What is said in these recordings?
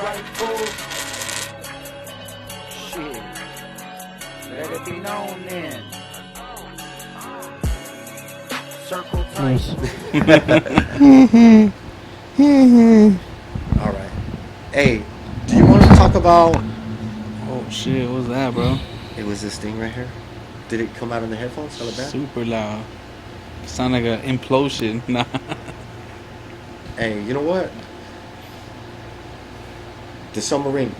right, fool? Shit. Let it be known then. Circle tight. All right. Hey, do you want to talk about? Oh shit, what was that, bro? It was this thing right here. Did it come out in the headphones? Hella bad? Super loud. Sound like an implosion. Nah. Hey, you know what? The submarine.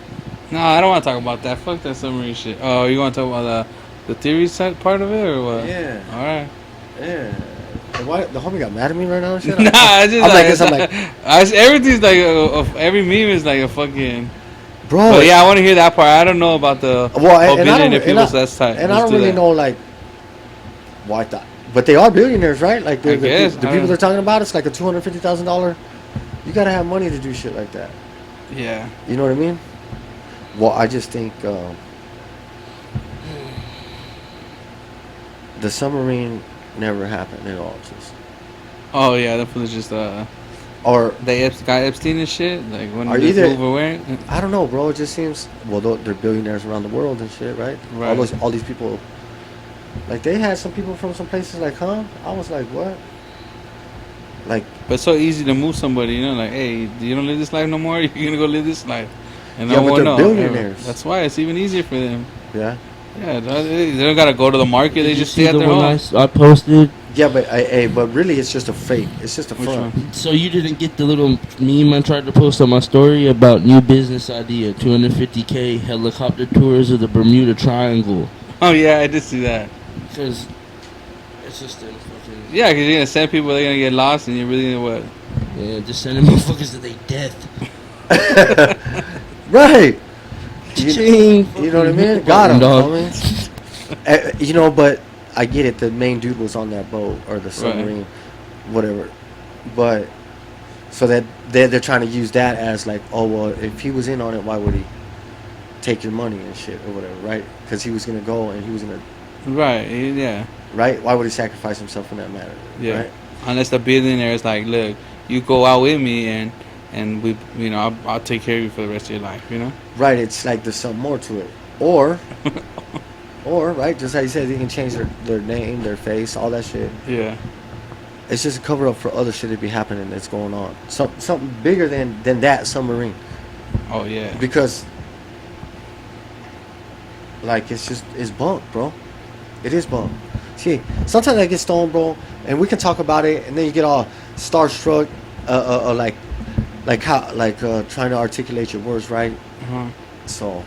No, I don't want to talk about that. Fuck that submarine shit. Oh, you want to talk about the theory side part of it or what? Yeah. All right. Yeah. And why the homie got mad at me right now? And shit? Nah, it's just I'm like, everything's like every meme is like a fucking. bro. But yeah, I want to hear that part. I don't know about the billionaire people. So that's tight. And I don't really know like why that. But they are billionaires, right? Like the people they're talking about, it's like a $250,000. You gotta have money to do shit like that. Yeah. You know what I mean? Well, I just think the submarine never happened at all. Just. Oh yeah, that was just or the guy Epstein and shit. Like when are they either, move away. I don't know, bro. It just seems they're billionaires around the world and shit, right? Right. All these people. Like they had some people from some places like, huh? I was like, what? Like, but it's so easy to move somebody, you know, like, hey, you don't live this life no more. You're gonna go live this life, and yeah, no but one they're billionaires. That's why it's even easier for them. Yeah. Yeah, they don't gotta go to the market. They just stay at the their one home. I posted. Yeah, but really, it's just a fake. It's just a front. So you didn't get the little meme I tried to post on my story about new business idea: 250K helicopter tours of the Bermuda Triangle. Oh yeah, I did see that. Because it's just them fucking. Yeah, because you're gonna send people, they're gonna get lost, and you're really gonna what? Yeah, just sending motherfuckers to their death. Right. Ching. You know what I mean? Got him. You know, but I get it. The main dude was on that boat or the submarine, whatever. But so that they're trying to use that as like, oh well, if he was in on it, why would he take your money and shit or whatever, right? Because he was gonna go and he was gonna. Right. Yeah. Right? Why would he sacrifice himself in that matter? Yeah. Right? Unless the billionaire is like, look, you go out with me and we, you know, I'll take care of you for the rest of your life, you know. Right. It's like there's something more to it, or right, just how you said, they can change their name, their face, all that shit. Yeah. It's just a cover up for other shit that be happening that's going on. Something bigger than that submarine. Oh yeah. Because like it's bunk, bro. It is bunk. See, sometimes I get stoned, bro, and we can talk about it, and then you get all starstruck, trying to articulate your words right. So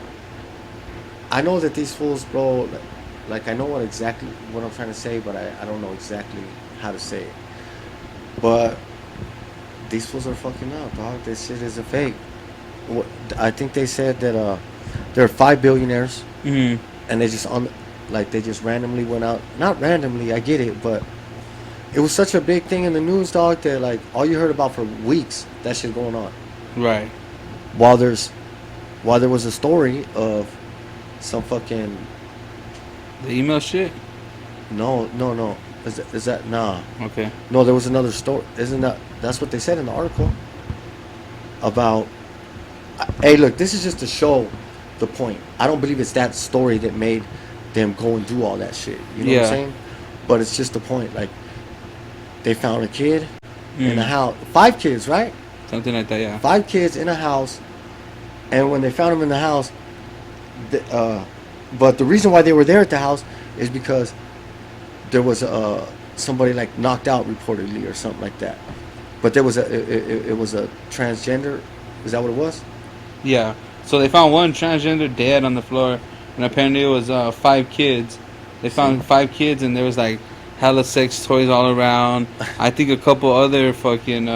I know that these fools, bro, like I know what I'm trying to say, but I don't know exactly how to say it. But these fools are fucking up, dog. This shit is a fake. I think they said that there are 5 billionaires, and they just they just randomly went out. Not randomly, I get it, but it was such a big thing in the news, dog, that like all you heard about for weeks, that shit going on. Right. While there was a story of some fucking. The email shit? No. Is that nah? Okay. No, there was another story. That's what they said in the article. About. Hey, look, this is just to show the point. I don't believe it's that story that made them go and do all that shit. You know what I'm saying? But it's just the point. Like, they found a kid in a house. 5 kids, right? Something like that, yeah. 5 kids in a house, and when they found them in the house, but the reason why they were there at the house is because there was somebody like knocked out reportedly or something like that. But there was it was a transgender. Is that what it was? Yeah. So they found one transgender dead on the floor, and apparently it was 5 kids. They found 5 kids, and there was like hella sex toys all around. I think a couple other fucking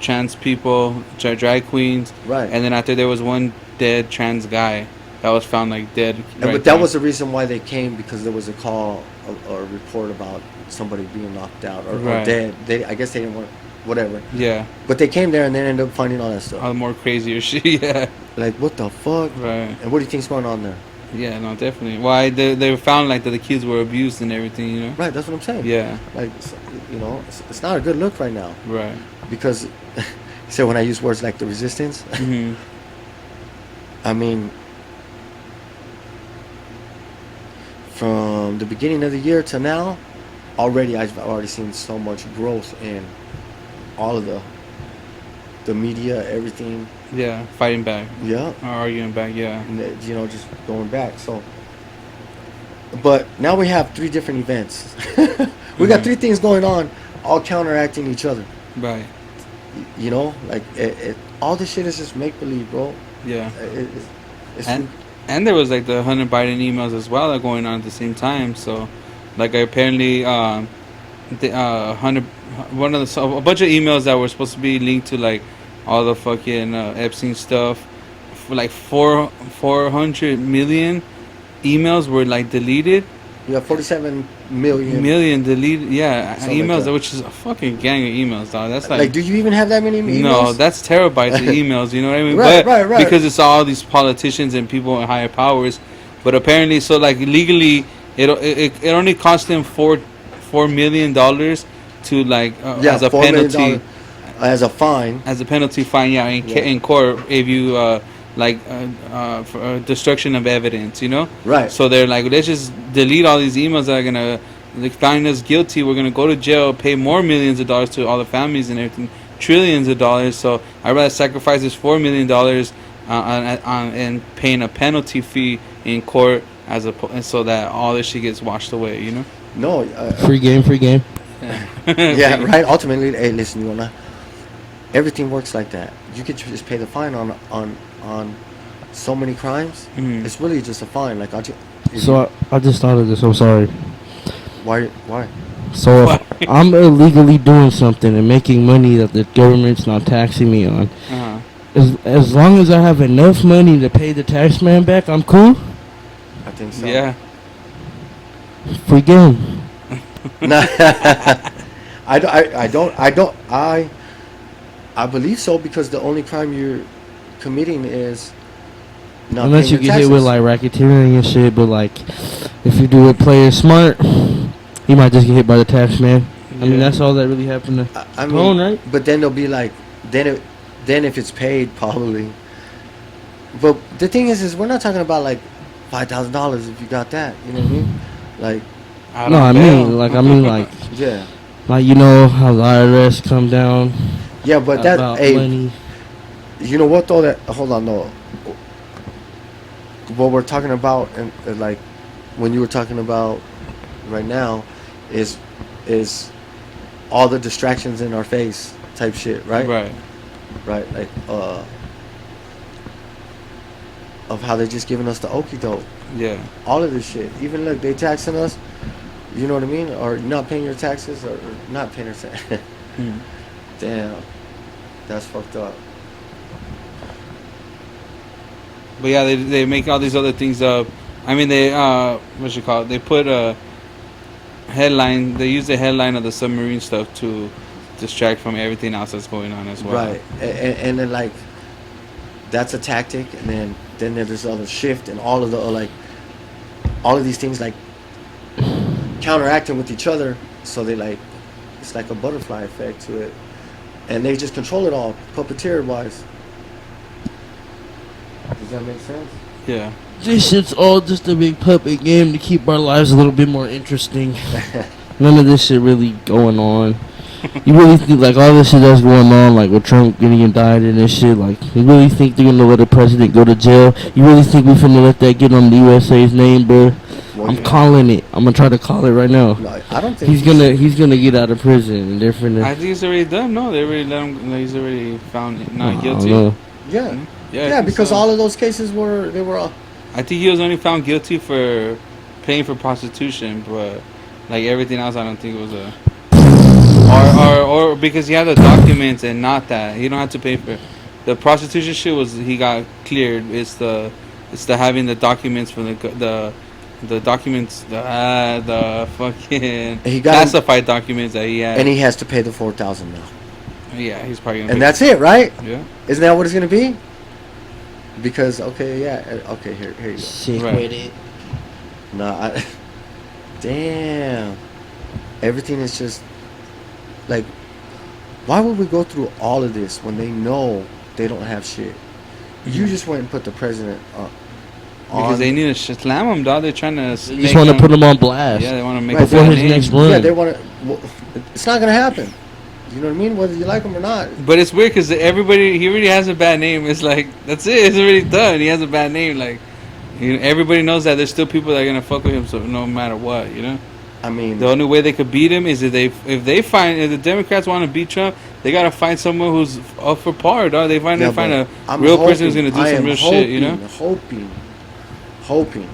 trans people, drag queens. Right. And then after there was one dead trans guy that was found like dead. But that was the reason why they came, because there was a call or a report about somebody being knocked out or dead. I guess they didn't want whatever. Yeah. But they came there and then ended up finding all that stuff. All the more crazier shit. Yeah. Like, what the fuck? Right. And what do you think's going on there? Yeah, no, definitely. Why they found like that the kids were abused and everything, you know? Right, that's what I'm saying. Yeah. Like, you know, it's not a good look right now. Right. Because, so when I use words like the resistance, I mean, from the beginning of the year to now, I've already seen so much growth in all of the media, everything. Yeah, fighting back, Yeah, or arguing back. Yeah. you know, just going back. So, but now we have three different events. We got Mhm. three things going on, all counteracting each other. Right. You know, like all this shit is just make believe, bro. Yeah. It's And and there was like the Hunter Biden emails as well that going on at the same time. So, like apparently, the Hunter, one of the so a bunch of emails that were supposed to be linked to like all the fucking Epstein stuff, for like 400 million emails were like deleted. you have 47 million. Million deleted, yeah, Something like emails, that. which is a fucking gang of emails, dog. That's Like, do you even have that many emails? no, that's terabytes of emails. You know what I mean? Right, but right. because it's all these politicians and people in higher powers. But apparently, so like legally, it only cost them $4 million to like Yeah, as a $4 million penalty, as a fine. as a penalty fine. Yeah, Yeah. in court if you for destruction of evidence. You know. Right. So they're like, let's just delete all these emails that are gonna like, find us guilty. We're gonna go to jail, pay more millions of dollars to all the families and everything, trillions of dollars. So I'd rather sacrifice this $4 million and paying a penalty fee in court and so that all this shit gets washed away. You know? No. Free game, free game. Yeah, right. Ultimately, hey, listen, you wanna. Everything works like that. You could just pay the fine on so many crimes. Mhm. It's really just a fine. Like So I just thought of this. I'm sorry. why? So if I'm illegally doing something and making money that the government's not taxing me on, Uh-huh. as long as I have enough money to pay the tax man back, I'm cool. I think so. Yeah. Free game. No, I believe so because the only crime you're committing is not Unless paying you your get taxes. hit with like racketeering and shit, but like if you do it playing smart, you might just get hit by the tax man. I mean, that's all that really happened to I Tone, right? But then they'll be like, then if it's paid, probably. But the thing is we're not talking about like $5,000 if you got that. You know what I mean? Like, No, I mean like yeah, like you know how the IRS come down yeah. But that, about hey, money. you know what though? That hold on, no. What we're talking about, and like when you were talking about right now, is all the distractions in our face type shit, right? Right. Right, like of how they're just giving us the okie doke. Yeah. All of this shit. Even look, they taxing us. You know what I mean? Or not paying your taxes, or not paying your taxes. Hmm. Damn, that's fucked up. But yeah, they make all these other things up. I mean, they what you call it? They put a headline. They use the headline of the submarine stuff to distract from everything else that's going on as well. Right, and then like that's a tactic, and then there's other shift, and all of the like all of these things like counteracting with each other. So they like it's like a butterfly effect to it, and they just control it all, puppeteer wise. Does that make sense? Yeah. This shit's all just a big puppet game to keep our lives a little bit more interesting. None of this shit really going on. You really think like all this shit that's going on, like with Trump getting indicted and this shit, like you really think they're gonna let a president go to jail? You really think we finna let that get on the USA's name, bro? Well, I'm yeah. calling it. I'm gonna try to call it right now. No, I don't think He's gonna get out of prison and they're finna. I think it's already done. No, they already let him. He's already found I not don't guilty. know. Yeah, Yeah, I yeah, think because so. all of those cases were I think he was only found guilty for paying for prostitution, but like everything else, I don't think it was a. Or because he had the documents and not that he don't have to pay for the prostitution shit was he got cleared. It's the having the documents from the documents the fucking He got classified documents that he had. and he has to pay the $4,000 now, Yeah, he's probably gonna and pay- that's it, right? Yeah. Isn't that what it's gonna be? Because okay, here you go. Sick Right. with it. No, damn, everything is just like, why would we go through all of this when they know they don't have shit? You just went and put the president Because they need to slam him, dog. They're trying to. They just want to put him on blast. Yeah, they want to make Right, a before bad his name. next run. Yeah, they want to. Well, it's not gonna happen. You know what I mean? Whether you like him or not. But it's weird because everybody, he already has a bad name. It's like, that's it. It's already done. He has a bad name. Like, everybody knows that there's still people that are going to fuck with him, so no matter what, you know? I mean, The only way they could beat him is if the Democrats want to beat Trump, they got to find someone who's up for par, dog. They find yeah, a I'm real hoping, person who's going to do I some am real hoping, shit, you know? Hoping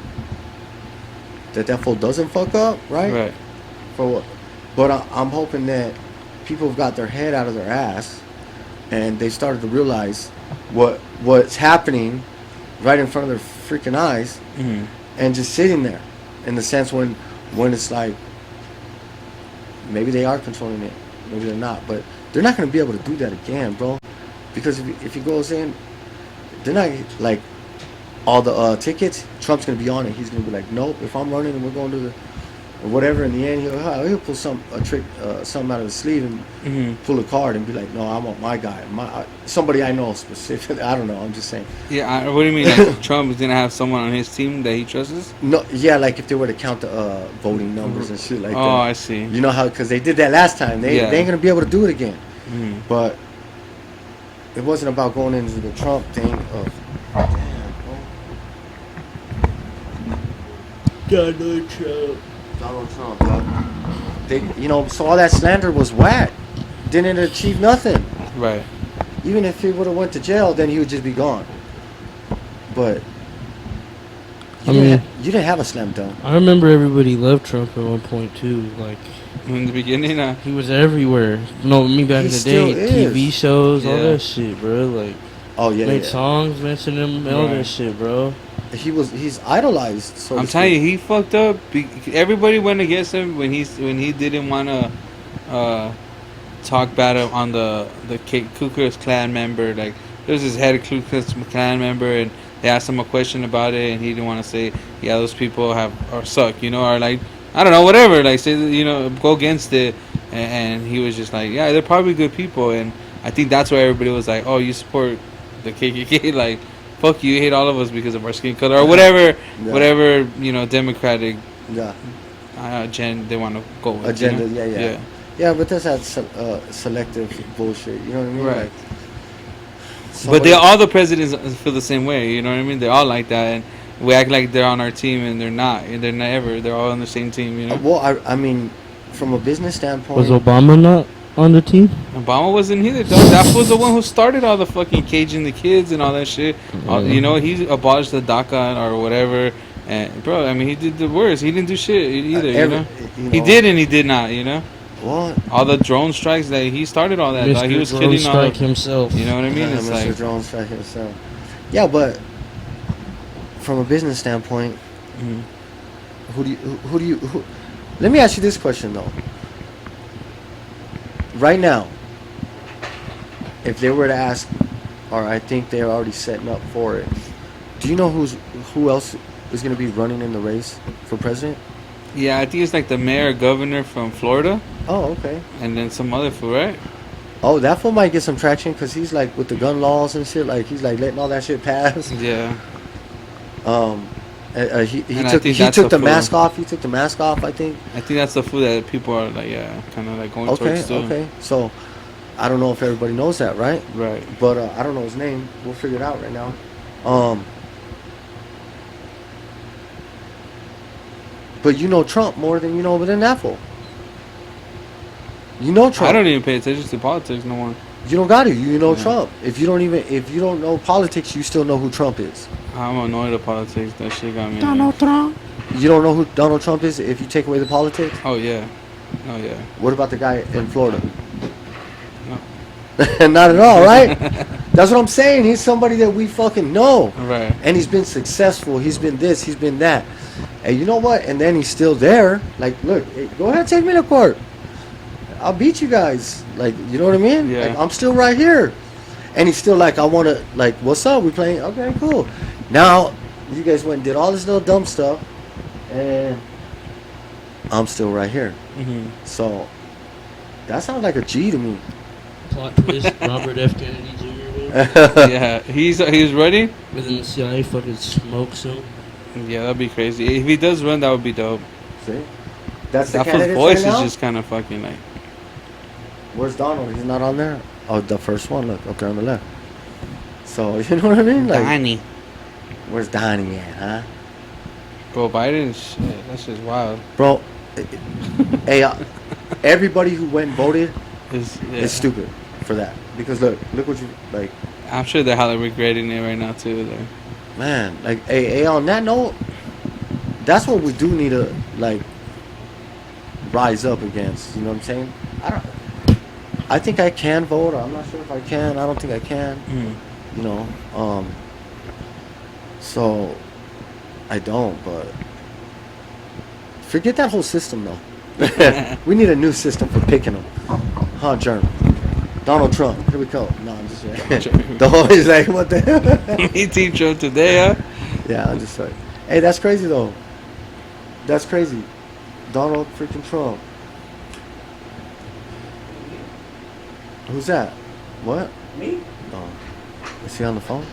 that fool doesn't fuck up, right? Right. For what? But I'm hoping that people have got their head out of their ass and they started to realize what's happening right in front of their freaking eyes, Mm-hmm. and just sitting there, in the sense when it's like maybe they are controlling it, maybe they're not, but they're not going to be able to do that again, bro, because if he goes in, they're not like all the tickets. Trump's going to be on it. He's going to be like, nope, if I'm running and we're going to the or whatever, in the end he'll pull a trick, something out of his sleeve and Mm-hmm. pull a card and be like, no, I want my guy, somebody I know specifically. I don't know, I'm just saying. Yeah, what do you mean? Like, Trump is going to have someone on his team that he trusts? No, yeah, like if they were to count the voting numbers and shit like that. Oh, I see. You know how, because they did that last time. They ain't gonna be able to do it again. Mm-hmm. But it wasn't about going into the Trump thing of Donald Trump. They, so all that slander was whack. Didn't achieve nothing. Right. Even if he would have went to jail, then he would just be gone. But you didn't have a slam dunk. I remember everybody loved Trump at one point too. Like In the beginning, he was everywhere. No, me back He in the still day, is. TV shows, all Yeah. that shit, bro. Like Oh yeah, made yeah. songs, mentioned him, all Right. that shit, bro. He's idolized. So I'm telling you, he fucked up. Everybody went against him when he didn't want to talk bad on the Ku Klux Klan member. Like, there was this head of Ku Klux Klan member, and they asked him a question about it, and he didn't want to say, yeah, those people are suck, or like, I don't know, whatever. Like, say, go against it, and he was just like, yeah, they're probably good people, and I think that's where everybody was like, oh, you support the KKK, like, fuck you hate all of us because of our skin color or whatever, whatever Democratic agenda they want to go with. Agenda, yeah. But that's that selective bullshit. You know what I mean? Right. Like, But all the presidents feel the same way. You know what I mean? They're all like that, and we act like they're on our team, and they're not. And they're never. They're all on the same team. You know. Well, I mean, from a business standpoint, Was Obama not on the team? Obama wasn't either. That was the one who started all the fucking caging the kids and all that shit. He abolished the DACA or whatever. And bro, I mean, he did the worst. He didn't do shit either. He did and he did not. What? All the drone strikes that he started all that. Mr. He was Drone killing Strike himself. You know what I mean? Yeah, It's Mr. like Drone Strike himself. Yeah, but from a business standpoint, who? Let me ask you this question though. Right now, if they were to ask, or I think they're already setting up for it, do you know who else is going to be running in the race for president? yeah, I think it's like the mayor or governor from Florida, Oh, okay. and then some other fool, right? Oh, that fool might get some traction because he's like with the gun laws and shit. Like he's like letting all that shit pass. Yeah. He took the mask off. He took the mask off. I think. I think that's the food that people are like, kind of like going towards too. Okay. So, I don't know if everybody knows that, right? Right. But I don't know his name. We'll figure it out right now. But you know Trump more than you know within that fool. You know Trump. I don't even pay attention to politics no more. You don't got to. You know Yeah. Trump. If you don't know politics, you still know who Trump is. I'm annoyed at politics. That shit got me. Trump. You don't know who Donald Trump is if you take away the politics? Oh yeah. Oh yeah. What about the guy in Florida? No. Not at all, right? That's what I'm saying. He's somebody that we fucking know. Right. And he's been successful. He's been this. He's been that. And you know what? And then he's still there. Like, look, hey, go ahead, take me to court. I'll beat you guys. Like, you know what I mean? Yeah. Like, I'm still right here. And he's still like, I want to, like, what's up? We playing? Okay, cool. Now, you guys went and did all this little dumb stuff. And I'm still right here. Mm-hmm. So, that sounds like a G to me. Plot twist, Robert F. Kennedy Jr. Yeah, he's running. But then the CIA fucking smokes him. Yeah, that'd be crazy. If he does run, that would be dope. See? That's the That fool's candidate voice right is now? just kind of fucking like. Where's Donald? He's not on there? Oh, the first one. Look, up there on the left. So, you know what I mean? Like, Donnie. where's Donnie at, huh? Bro, Biden, shit, that's just wild. Bro, hey, everybody who went and voted Yeah. is stupid for that. Because look what you, like, I'm sure they're hella regretting it right now too. Though. man, like, hey, on that note, that's what we do need to, like, rise up against. You know what I'm saying? I think I can vote. I'm not sure if I can. I don't think I can. Mm. You know, so I don't. But forget that whole system, though. We need a new system for picking them. Huh, Germ? Donald Trump. Here we go. No, I'm just the whole is like, what the hell? He team Trump today, huh? Yeah, I'm just like, hey, that's crazy though. That's crazy. Donald freaking Trump. Who's that? What? Me? Oh, is he on the phone?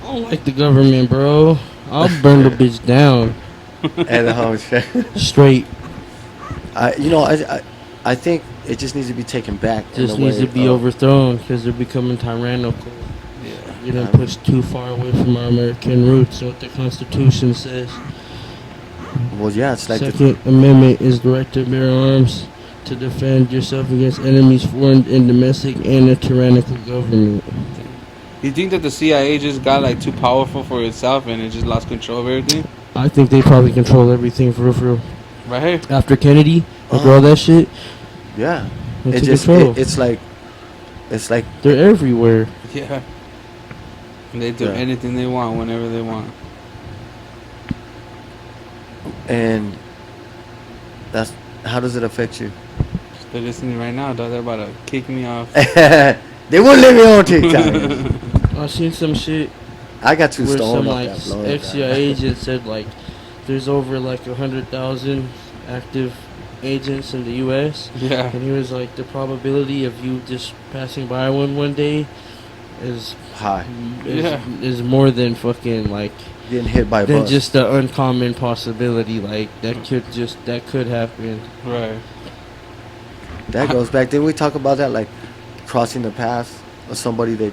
I don't like the government, bro. I'll burn the bitch down And the homies. straight. I think it just needs to be taken back. Just needs to be overthrown because they're becoming tyrannical. Yeah. You're gonna push too far away from our American roots, what the Constitution says. Well, yeah, it's like Second Amendment is the right to bear arms to defend yourself against enemies, foreign and domestic, and a tyrannical government. You think that the CIA just got like too powerful for itself and it just lost control of everything? I think they probably control everything for real. Right? After Kennedy, after all that shit, yeah. they It took just control. it's like They're everywhere. Yeah. And they do Yeah. anything they want whenever they want. and that's how does it affect you? They're listening right now, dog. They're about to kick me off. They wouldn't let me on TikTok. I seen some shit I got too where some stoned off like that blow. ex-CIA agent said like there's over like 100,000 active agents in the U.S. Yeah. and he was like the probability of you just passing by one day is Hi. is more than fucking like Getting hit by a than bus. just the uncommon possibility like that could happen. Right. That goes back. Didn't we talk about that? Like crossing the path of somebody that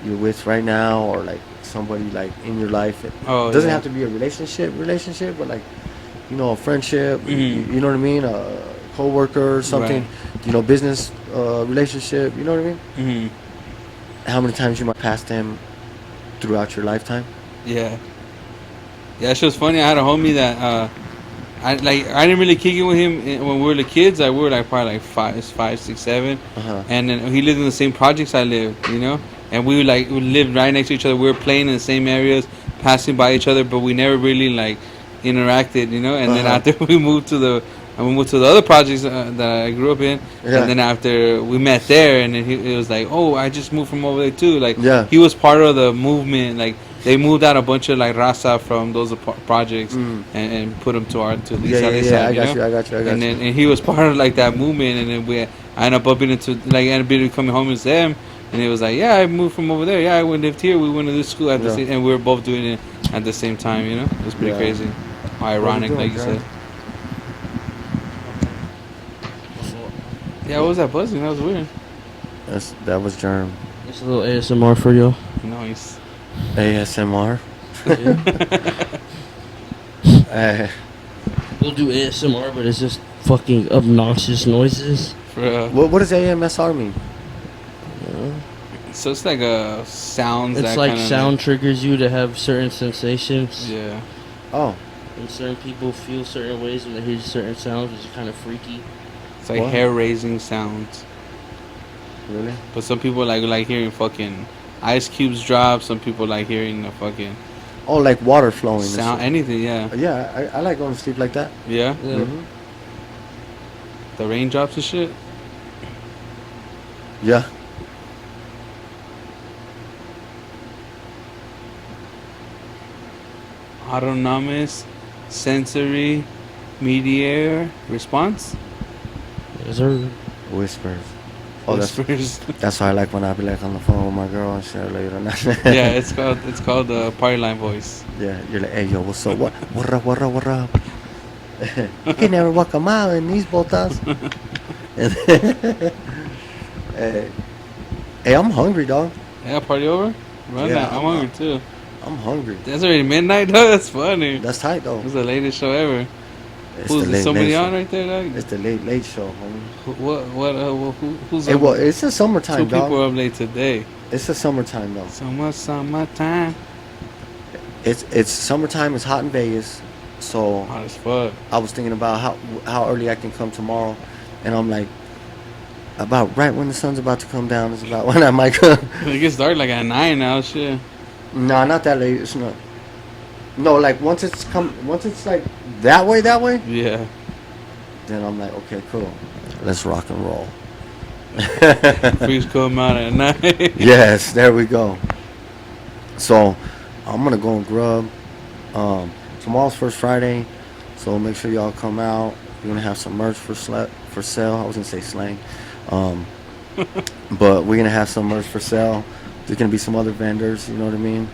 you're with right now, or like somebody like in your life. It Oh, doesn't yeah. have to be a relationship, but like, you know, a friendship. Mhm. You know what I mean? A coworker or something. Right. You know, business relationship. You know what I mean? Mm-hmm. How many times you might pass them throughout your lifetime? Yeah. Yeah, it was funny. I had a homie that I didn't really kick it with him when we were the kids. Like we were like probably like 5, 6, 7, Uh-huh. and then he lived in the same projects I lived, you know. And we lived right next to each other. We were playing in the same areas, passing by each other, but we never really like interacted, you know. And then Uh-huh. after we moved to the other projects that I grew up in, Yeah. and then after we met there, and then it was like, oh, I just moved from over there too. Like Yeah. he was part of the movement. Like they moved out a bunch of like raza from those projects and put them to the Yeah, east side. yeah, I you got know? you. I got you. And then and he was part of like that movement, and then I ended up bumping into ended up coming home with them, and it was like, yeah, I moved from over there. Yeah, I lived here. We went to this school at the Yeah. same, and we were both doing it at the same time. You know, it was pretty Yeah. crazy. Ironic, doing, like you Jared? said. Yeah, what was that buzzing? That was weird. That was Germ. It's a little ASMR for y'all. Nice. ASMR. We'll do ASMR, but it's just fucking obnoxious noises. For, What does AMSR mean? so it's like a sounds. It's that like kinda, sound triggers you to have certain sensations. Yeah. Oh, And certain people feel certain ways when they hear certain sounds, which is kind of freaky. It's like What? hair-raising sounds. really? But some people like hearing fucking ice cubes drop. Some people like hearing the fucking Oh, like water flowing. and sound. shit. Anything, yeah. Yeah, I like going to sleep like that. Yeah. Yeah. Mhm. The raindrops and shit. Yeah. Autonomous sensory mediator response. Is there? Whispers. Oh, that's Whispers. that's why I like when I be like on the phone with my girl and shit later. Yeah, it's called party line voice. Yeah, you're like, hey yo, what's up? What up? What up? What up? You can never walk a mile in these botas. hey, hey, I'm hungry, dog. Yeah, party over. Run Yeah, that. I'm hungry too. I'm hungry. That's already midnight, dog. That's funny. That's tight though. It's the latest show ever. It's Who's the late, somebody late on show. right there, dog? It's the late show, homie. Who's Hey, up? well, it's a summertime, Two dog. people are up late today. It's a summertime though. So much summertime. It's summertime. It's hot in Vegas, so Hot as fuck. I was thinking about how early I can come tomorrow, and I'm like, about right when the sun's about to come down is about when I might come. It gets dark like at 9 now. Shit. Nah, not that late. It's not. No, like once it's like that way, Yeah. then I'm like, okay, cool. Let's rock and roll. Freaks come out at night. Yes, there we go. So I'm gonna go and grub. Tomorrow's First Friday, so make sure y'all come out. We're gonna have some merch for sale. I was gonna say slang, but we're gonna have some merch for sale. There's gonna be some other vendors. You know what I mean?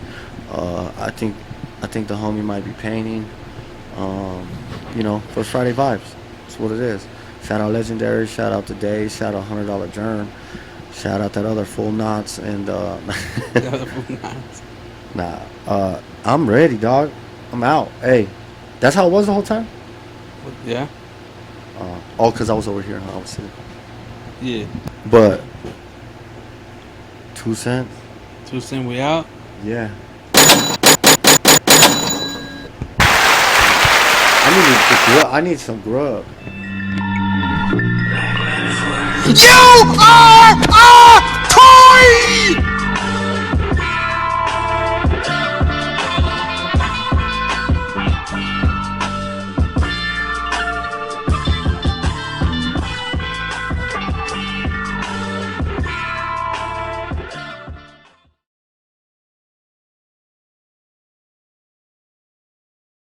I think the homie might be painting. You know, First Friday vibes. That's what it is. Shout out Legendary. Shout out Today. Shout out $100 Germ. Shout out that other full knots and nah. I'm ready, dog. I'm out. Hey, that's how it was the whole time. Yeah. Oh, cause I was over here. Huh? I was sitting. Yeah. But 2 cents. 2 cents, we out. Yeah. I need some grub. You are a toy!